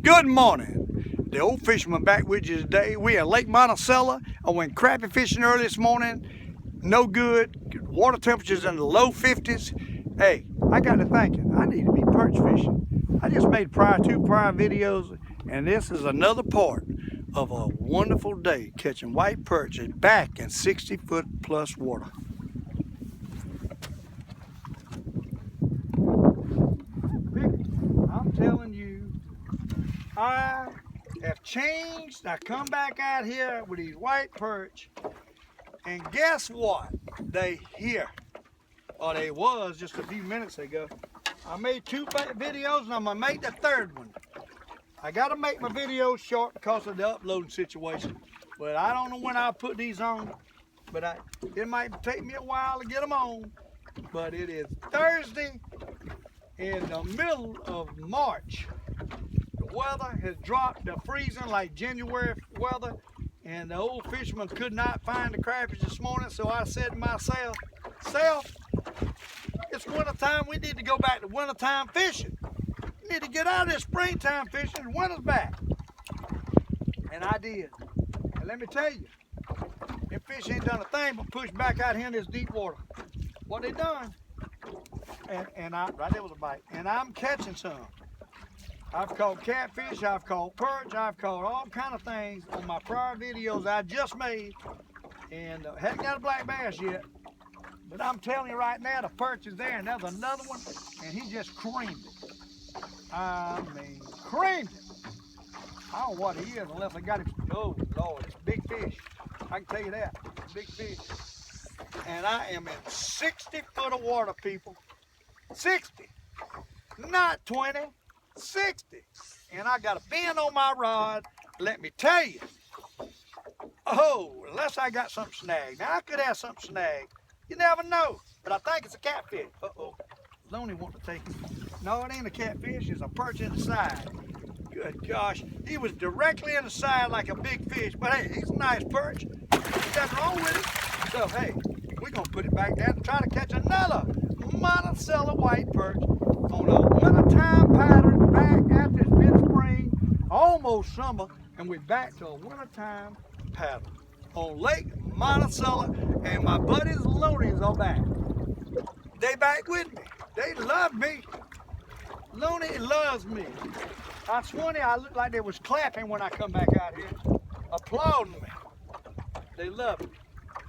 Good morning. The old fisherman back with you today. We at Lake Monticello. I went crappie fishing early this morning. No good. Water temperatures in the low 50s. Hey, I got to thinking, I need to be perch fishing. I just made two prior videos, and this is another part of a wonderful day catching white perch back in 60-foot plus water. I'm telling you, I have changed. I come back out here with these white perch, and guess what? They here, or they was just a few minutes ago. I made two videos, and I'm gonna make the third one. I gotta make my videos short because of the uploading situation, but I don't know when I'll put these on. But it might take me a while to get them on. But it is Thursday in the middle of March. The weather has dropped to freezing like January weather, and the old fisherman could not find the crappies this morning, so I said to myself, it's winter time, we need to go back to wintertime fishing. We need to get out of this springtime fishing, and winter's back. And I did. And let me tell you, them fish ain't done a thing but push back out here in this deep water. What they done? Right there was a bite. And I'm catching some. I've caught catfish, I've caught perch, I've caught all kind of things on my prior videos I just made. And haven't got a black bass yet. But I'm telling you right now, the perch is there, and there's another one, and he just creamed it. I mean, creamed it. I don't know what he is unless I got him. Oh, Lord, it's a big fish. I can tell you that. It's a big fish. And I am in 60 foot of water, people. 60. Not 20. 60. And I got a bend on my rod. Let me tell you. Oh, unless I got something snagged. Now, I could have something snagged. You never know. But I think it's a catfish. Uh-oh. Loney want to take it. No, it ain't a catfish. It's a perch in the side. Good gosh. He was directly in the side like a big fish. But hey, he's a nice perch. There's nothing wrong with it. So, hey, we're going to put it back down and try to catch another Monticello white perch on a wintertime pattern back after it's mid-spring, almost summer, and we're back to a wintertime pattern on Lake Monticello, and my buddies Loonies are back. They back with me. They love me. Looney loves me. I swear I looked like they was clapping when I come back out here, applauding me. They love me.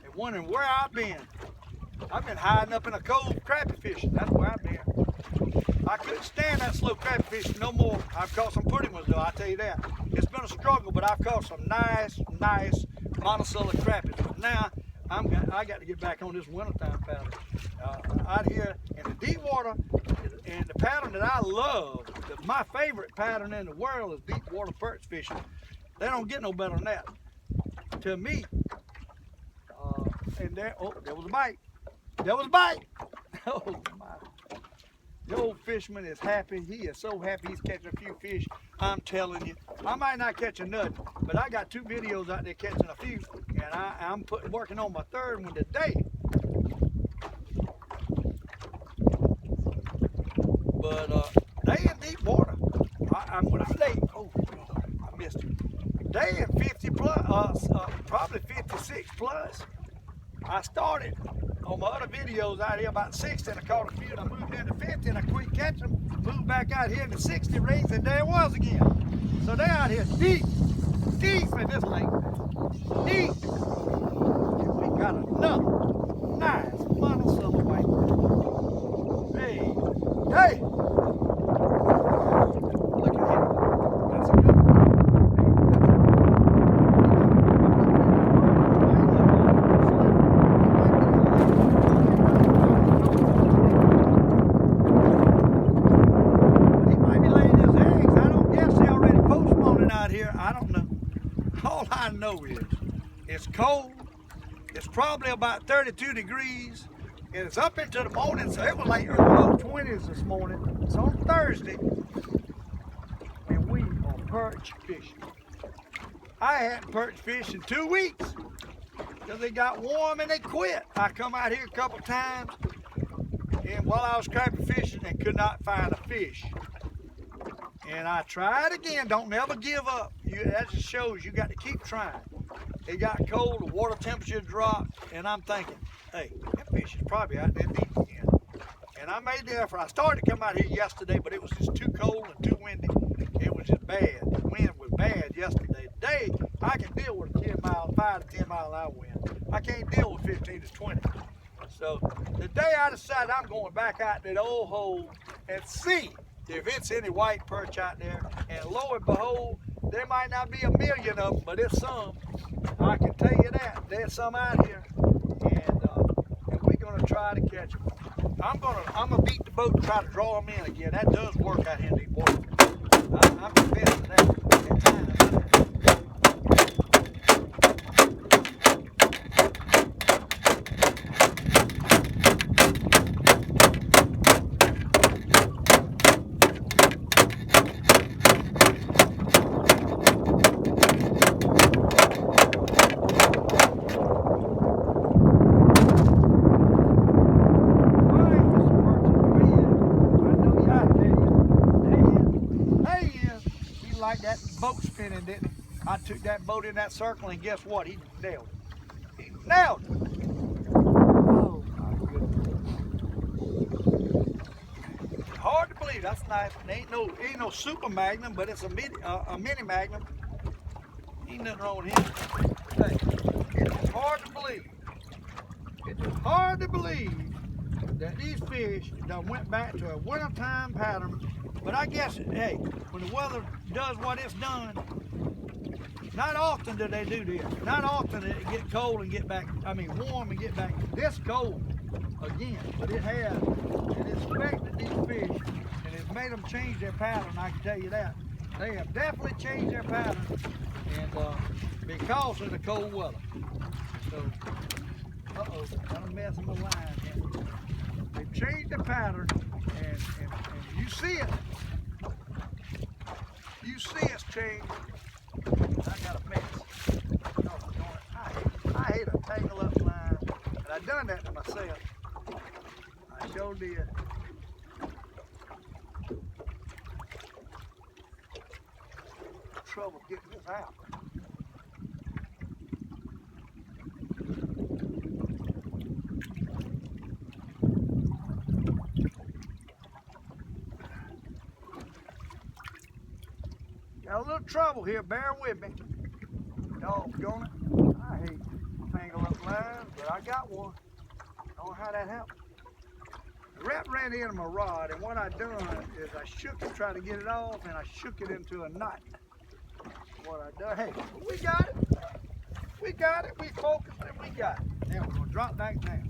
They're wondering where I've been. I've been hiding up in a cove crappie fishing. That's where I've been. I couldn't stand that slow crappie fishing no more. I've caught some pretty ones though, I'll tell you that. It's been a struggle, but I've caught some nice Monticello crappies. But now, I got to get back on this wintertime pattern. Out here in the deep water, and the pattern that I love, my favorite pattern in the world is deep water perch fishing. They don't get no better than that. To me, and there was a bite. There was a bite. Oh my. The old fisherman is happy. He is so happy he's catching a few fish. I'm telling you. I might not catch a nut, but I got two videos out there catching a few, and I'm working on my third one today. But they in deep water. When I say, oh, I missed it. They in 50 plus, probably 56 plus. I started on my other videos out here about 60, and I caught a few, and I moved into 50, and I quit catching them, moved back out here in the 60 range, and there it was again. So they're out here deep in this lake, deep. And we got another nice Monticello white. Hey, look at him. That's a good one. I don't know. All I know is it's cold. It's probably about 32 degrees. And it's up into the morning, so it was like low 20s this morning. It's on Thursday. And we are perch fishing. I hadn't perch fished in 2 weeks because they got warm and they quit. I come out here a couple times, and while I was crappie fishing and could not find a fish. And I tried again. Don't never give up. That just shows you got to keep trying. It got cold, the water temperature dropped, and I'm thinking, hey, that fish is probably out there deep again. And I made the effort. I started to come out here yesterday, but it was just too cold and too windy. It was just bad. The wind was bad yesterday. Today, I can deal with 5 to 10 mile an hour wind. I can't deal with 15 to 20. So today I decided I'm going back out to the old hole and see if it's any white perch out there. And lo and behold, there might not be a million of them, but it's some. I can tell you that. There's some out here. And we're going to try to catch them. I'm gonna beat the boat and try to draw them in again. That does work out here in deep water. I'm convinced of that. Like that boat spinning, didn't he? I took that boat in that circle, and guess what? He nailed it. He nailed it. Oh my goodness! Hard to believe. That's nice. It ain't no super magnum, but it's a mini magnum. Ain't nothing wrong with him. Hey, it's hard to believe. It's hard to believe that these fish done went back to a wintertime pattern. But I guess, hey, when the weather does what it's done, not often do they do this. Not often did it get cold and get back, warm and get back this cold again. But it has. And it's affected these fish, and it's made them change their pattern, I can tell you that. They have definitely changed their pattern, and because of the cold weather. So, uh-oh, I'm messing my line here. They've changed the pattern, and you see it. You see it's changed. I got a mess. I hate a tangle up line. And I done that to myself. I sure did. Trouble getting this out. Got a little trouble here, bear with me. Doggone it. I hate tangle up lines, but I got one. I don't know how that happened. The rep ran into my rod, and what I done is I shook it, tried to get it off, and I shook it into a knot. What I done, hey, we got it. We got it, we focused, and we got it. Now we're gonna drop back down.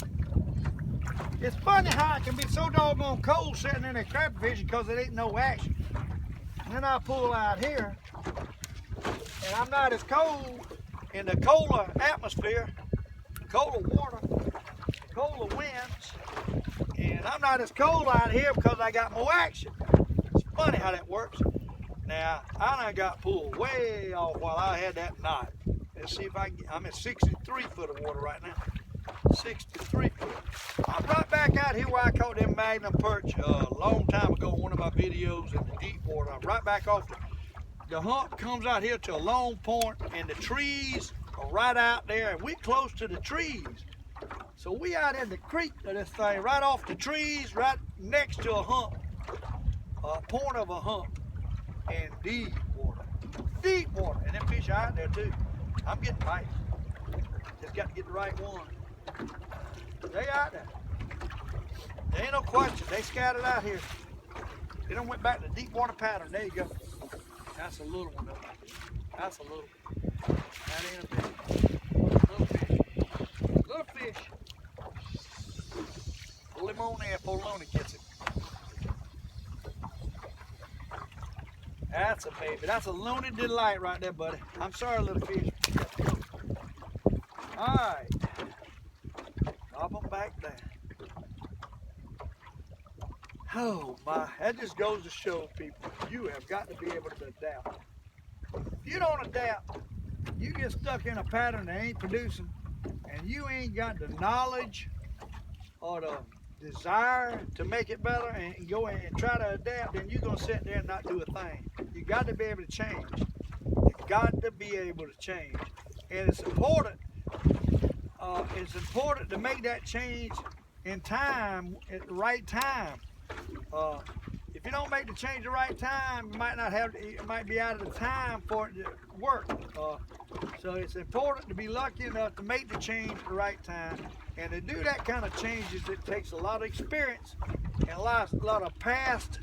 It's funny how it can be so doggone cold sitting in a crappie fishing because it ain't no action. And then I pull out here, and I'm not as cold in the colder atmosphere, colder water, colder winds, and I'm not as cold out here because I got more action. It's funny how that works. Now, I done got pulled way off while I had that knot. Let's see if I'm at 63 foot of water right now. 63 foot. I'm right back out here where I caught them Magnum perch a long time ago in one of my videos in the deep water. I'm right back off the hump comes out here to a long point, and the trees are right out there, and we're close to the trees. So we out in the creek of this thing, right off the trees, right next to a hump, a point of a hump, and deep water. Deep water, and them fish are out there too. I'm getting bites. Just got to get the right one. They out there. There ain't no question. They scattered out here. They done went back to the deep water pattern. There you go. That's a little one though. That's a little. That ain't a big one. Little fish. Little fish. Pull him on there before Lonnie gets it. That's a baby. That's a Lonnie delight right there, buddy. I'm sorry, little fish. All right. Drop them back down. Oh my, that just goes to show people, you have got to be able to adapt. If you don't adapt, you get stuck in a pattern that ain't producing, and you ain't got the knowledge or the desire to make it better and go and try to adapt, then you're gonna sit there and not do a thing. You got to be able to change. You got to be able to change, and it's important. It's important to make that change in time, at the right time. If you don't make the change at the right time, you might not have. It might be out of the time for it to work. So it's important to be lucky enough to make the change at the right time, and to do that kind of changes, it takes a lot of experience and a lot of past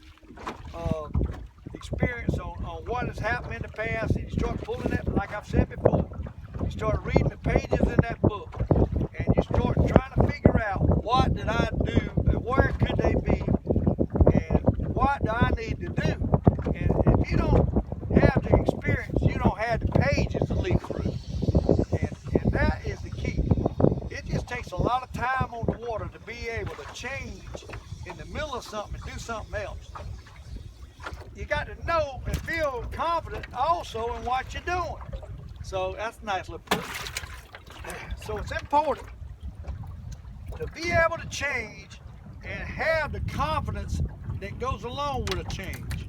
experience on what has happened in the past. And you start pulling that, like I've said before, you start reading the pages in that book, and you start trying to figure out, what did I do, and where could they be, and what do I need to do. And if you don't have the experience, you don't have the pages to lead through. And that is the key. It just takes a lot of time on the water to be able to change in the middle of something and do something else. You got to know and feel confident also in what you're doing. So that's a nice little point. So it's important to be able to change and have the confidence that goes along with a change.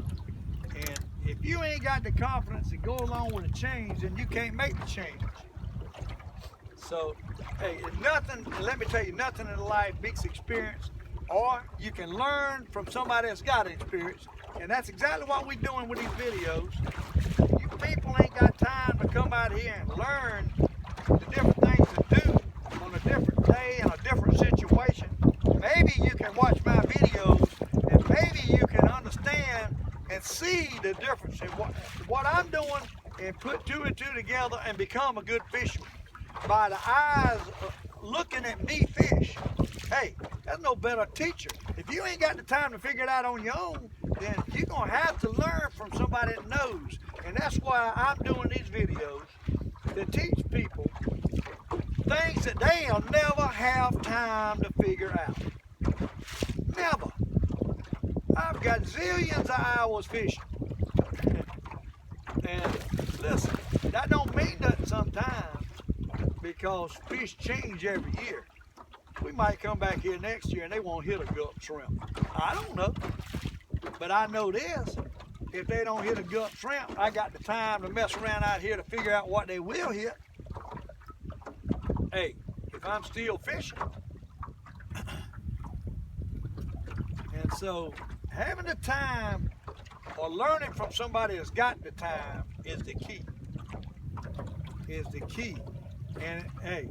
And if you ain't got the confidence to go along with a change, then you can't make the change. So, hey, nothing, let me tell you, nothing in life beats experience, or you can learn from somebody that's got experience. And that's exactly what we're doing with these videos. You people ain't got time to come out here and learn the different things to do on a different day in a different situation. Maybe you can watch my videos and maybe you can understand and see the difference in what I'm doing, and put two and two together and become a good fisherman by the eyes of looking at me fish. Hey, that's no better teacher. If you ain't got the time to figure it out on your own, then you're going to have to learn from somebody that knows. And that's why I'm doing these videos, to teach people things that they'll never have time to figure out. Never. I've got zillions of hours fishing. And listen, that don't mean nothing sometimes, because fish change every year. We might come back here next year and they won't hit a gulp shrimp. I don't know. But I know this, if they don't hit a gulp shrimp, I got the time to mess around out here to figure out what they will hit. Hey, if I'm still fishing. And so having the time or learning from somebody that's got the time is the key. Is the key. And hey,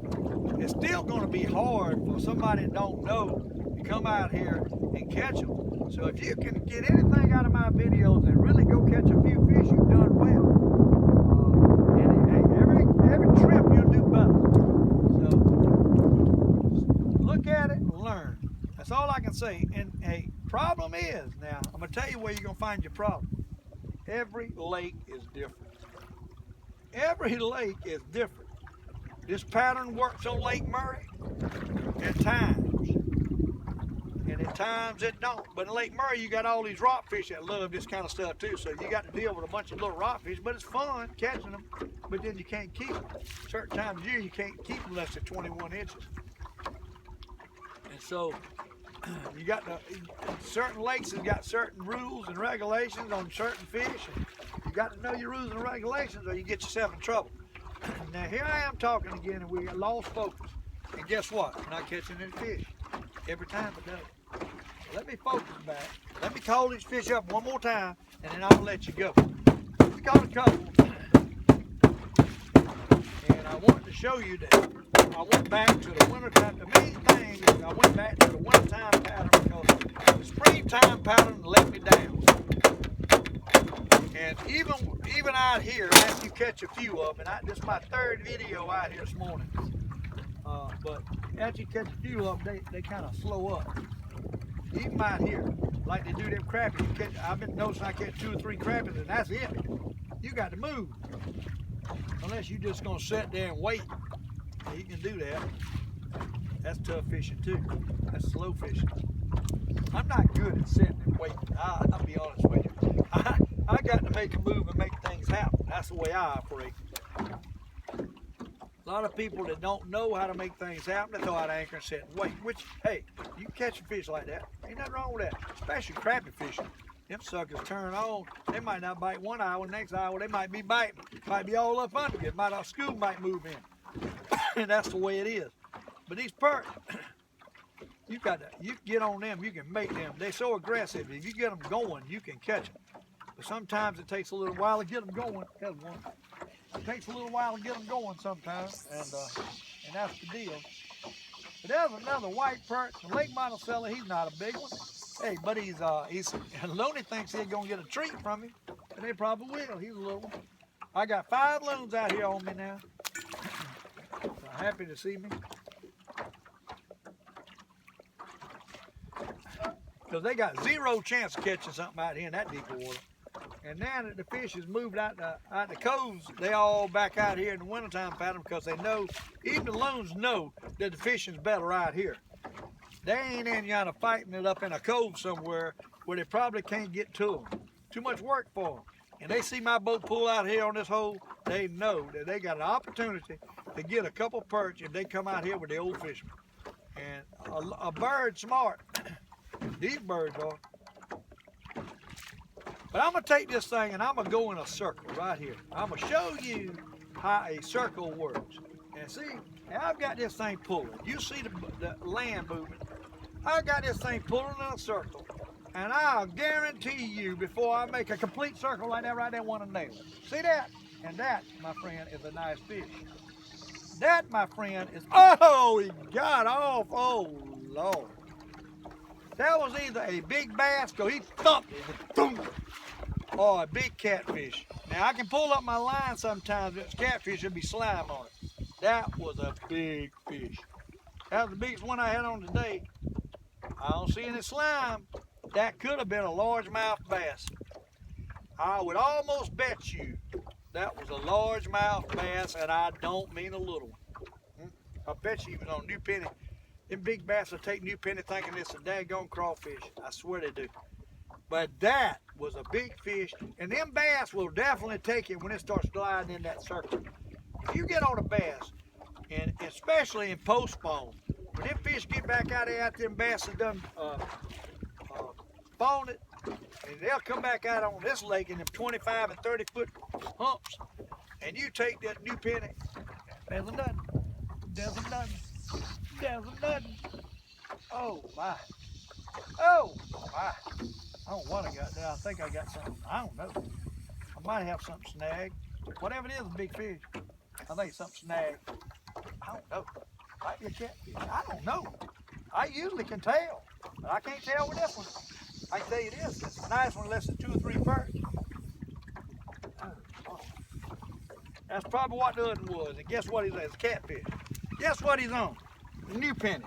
it's still going to be hard for somebody that don't know to come out here and catch them. So if you can get anything out of my videos and really go catch a few fish, you've done well. And hey, every trip you'll do better. So look at it and learn. That's all I can say. And hey, problem is, now I'm going to tell you where you're going to find your problem. Every lake is different. Every lake is different. This pattern works on Lake Murray at times, and at times it don't. But in Lake Murray, you got all these rockfish that love this kind of stuff too, so you got to deal with a bunch of little rockfish, but it's fun catching them, but then you can't keep them. Certain times of year, you can't keep them less than 21 inches. And so you got certain lakes have got certain rules and regulations on certain fish, and you got to know your rules and regulations or you get yourself in trouble. Now here I am talking again, and we lost focus. And guess what? I'm not catching any fish. Every time it does. So let me focus back. Let me call these fish up one more time, and then I'll let you go. We caught a couple. And I wanted to show you that I went back to the wintertime. The main thing is I went back to the wintertime pattern because the springtime pattern let me down. And even out here, after you catch a few of them, and this is my third video out here this morning. But after you catch a few of them, they kind of slow up. Even out here, like they do them crappies. I've been noticing I catch 2 or 3 crappies, and that's it. You got to move. Unless you're just going to sit there and wait. You can do that. That's tough fishing too. That's slow fishing. I'm not good at sitting and waiting. I'll be honest with you. I got to make a move and make things happen. That's the way I operate. A lot of people that don't know how to make things happen, they throw out anchor and sit and wait. Which, hey, you can catch a fish like that. Ain't nothing wrong with that. Especially crappie fishing. them suckers turn on. They might not bite 1 hour, next hour they might be biting. Might be all up under you. Our school might move in. And that's the way it is. But these perch, you get on them, you can make them. They're so aggressive. If you get them going, you can catch them. But sometimes it takes a little while to get them going. It takes a little while to get them going sometimes, and that's the deal. But there's another white perch, Lake Monticello. He's not a big one. Hey, but he's Looney thinks he's gonna get a treat from him, and they probably will. He's a little one. I got 5 loons out here on me now. So happy to see me. Because they got 0 chance of catching something out here in that deeper water. And now that the fish has moved out the coves, they all back out here in the wintertime pattern because they know, even the loons know that the fishing's better out here. They ain't in yonder fighting it up in a cove somewhere where they probably can't get to them. Too much work for them. And they see my boat pull out here on this hole, they know that they got an opportunity to get a couple perch if they come out here with the old fishermen. And a bird smart. These birds are. But I'm going to take this thing and I'm going to go in a circle right here. I'm going to show you how a circle works. And see, I've got this thing pulling. You see the land moving. I've got this thing pulling in a circle. And I'll guarantee you before I make a complete circle like that right there, want to nail it. See that? And that, my friend, is a nice fish. That, my friend, is, oh, he got off. Oh, Lord. That was either a big bass, because he thumped it, boom, or a big catfish. Now, I can pull up my line sometimes, but catfish would be slime on it. That was a big fish. That was the biggest one I had on today. I don't see any slime. That could have been a largemouth bass. I would almost bet you that was a largemouth bass, and I don't mean a little one. I bet you he was on New Penny. Them big bass will take New Penny thinking it's a daggone crawfish. I swear they do. But that was a big fish, and them bass will definitely take it when it starts gliding in that circle. If you get on a bass, and especially in post-spawn, when them fish get back out there after them bass have done spawned it, and they'll come back out on this lake in them 25 and 30 foot humps, and you take that New Penny, there's a nothing. There's a nothing. There's a nothing. Oh my. Oh my. I don't know what I got there. I think I got something. I don't know. I might have something snagged. Whatever it is, a big fish. I think it's something snagged. I don't know. Might be a catfish. I don't know. I usually can tell, but I can't tell with this one. I can tell you this. It's a nice one, less than 2 or 3 perch. Oh. That's probably what the other one was. And guess what he's on? It's a catfish. Guess what he's on? A New Penny.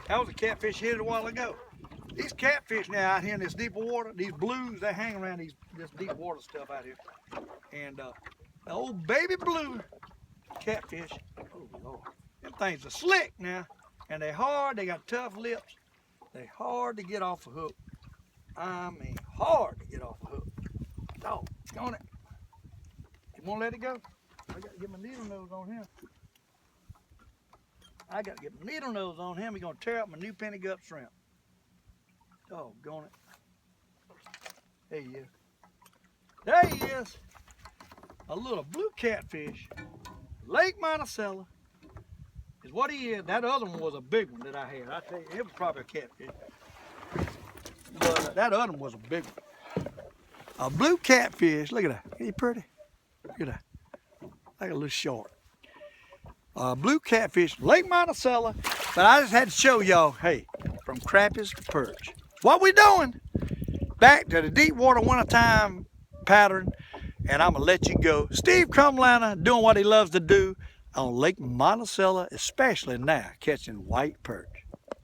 That was a catfish hit it a while ago. These catfish now out here in this deeper water, these blues, they hang around this deep water stuff out here. And the old baby blue catfish, oh Lord, them things are slick now. And they hard, they got tough lips. They hard to get off a hook. I mean, hard to get off a hook. Doggone it. You wanna let it go? I gotta get my needle nose on him. I got to get my needle nose on him. He's going to tear up my New Penny gut shrimp. Doggone it. There he is. There he is. A little blue catfish. Lake Monticello is what he is. That other one was a big one that I had. I tell you, it was probably a catfish. But that other one was a big one. A blue catfish. Look at that. Ain't he pretty? Look at that. Like a little short. Blue catfish, Lake Monticello. But I just had to show y'all, hey, from Crappies to Perch. What we doing? Back to the deep water wintertime pattern, and I'm going to let you go. Steve Comalander doing what he loves to do on Lake Monticello, especially now, catching white perch.